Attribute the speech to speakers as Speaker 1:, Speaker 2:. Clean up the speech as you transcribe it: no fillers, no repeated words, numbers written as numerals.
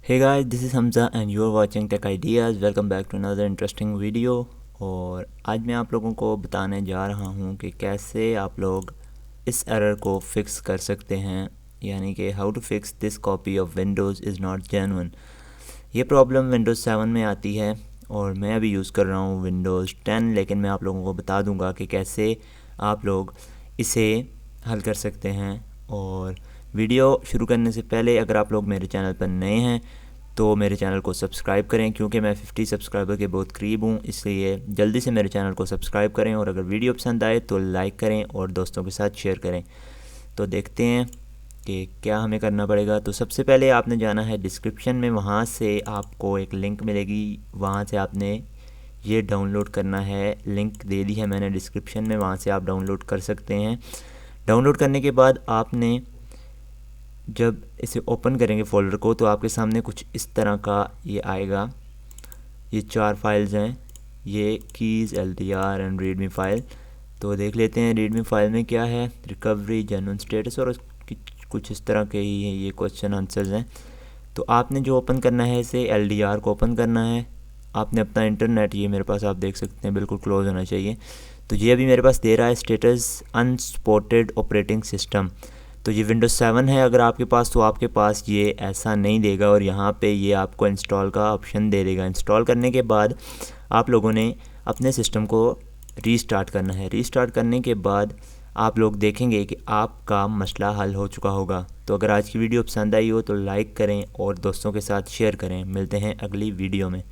Speaker 1: Hey guys, this is Hamza and you are watching Tech Ideas. Welcome back to another interesting video। और आज मैं आप लोगों को बताने जा रहा हूँ कि कैसे आप लोग इस एरर को फिक्स कर सकते हैं, यानी कि how to fix this copy of Windows is not genuine. ये प्रॉब्लम विंडोज़ 7 में आती है और मैं अभी यूज़ कर रहा हूँ विंडोज़ 10, लेकिन मैं आप लोगों को बता दूँगा कि कैसे आप लोग इसे हल कर सकते हैं। और वीडियो शुरू करने से पहले अगर आप लोग मेरे चैनल पर नए हैं तो मेरे चैनल को सब्सक्राइब करें, क्योंकि मैं 50 सब्सक्राइबर के बहुत करीब हूँ, इसलिए जल्दी से मेरे चैनल को सब्सक्राइब करें। और अगर वीडियो पसंद आए तो लाइक करें और दोस्तों के साथ शेयर करें। तो देखते हैं कि क्या हमें करना पड़ेगा। तो सबसे पहले आपने जाना है डिस्क्रिप्शन में, वहाँ से आपको एक लिंक मिलेगी, वहाँ से आपने ये डाउनलोड करना है। लिंक दे दी है मैंने डिस्क्रिप्शन में, वहाँ से आप डाउनलोड कर सकते हैं। डाउनलोड करने के बाद आपने जब इसे ओपन करेंगे फ़ोल्डर को तो आपके सामने कुछ इस तरह का ये आएगा। ये 4 फाइल्स हैं, ये keys, LDR and readme file. तो देख लेते हैं रीडमी फ़ाइल में क्या है, रिकवरी, जेन्युइन स्टेटस और कुछ इस तरह के ही ये क्वेश्चन आंसर्स हैं। तो आपने जो ओपन करना है इसे LDR को ओपन करना है। आपने अपना इंटरनेट, ये मेरे पास आप देख सकते हैं बिल्कुल क्लोज होना चाहिए। तो ये अभी मेरे पास दे रहा है स्टेटस अनसपोर्टेड ऑपरेटिंग सिस्टम। तो ये विंडोज़ 7 है अगर आपके पास, तो आपके पास ये ऐसा नहीं देगा और यहाँ पे ये आपको इंस्टॉल का ऑप्शन दे देगा। इंस्टॉल करने के बाद आप लोगों ने अपने सिस्टम को रीस्टार्ट करना है। रीस्टार्ट करने के बाद आप लोग देखेंगे कि आपका मसला हल हो चुका होगा। तो अगर आज की वीडियो पसंद आई हो तो लाइक करें और दोस्तों के साथ शेयर करें। मिलते हैं अगली वीडियो में।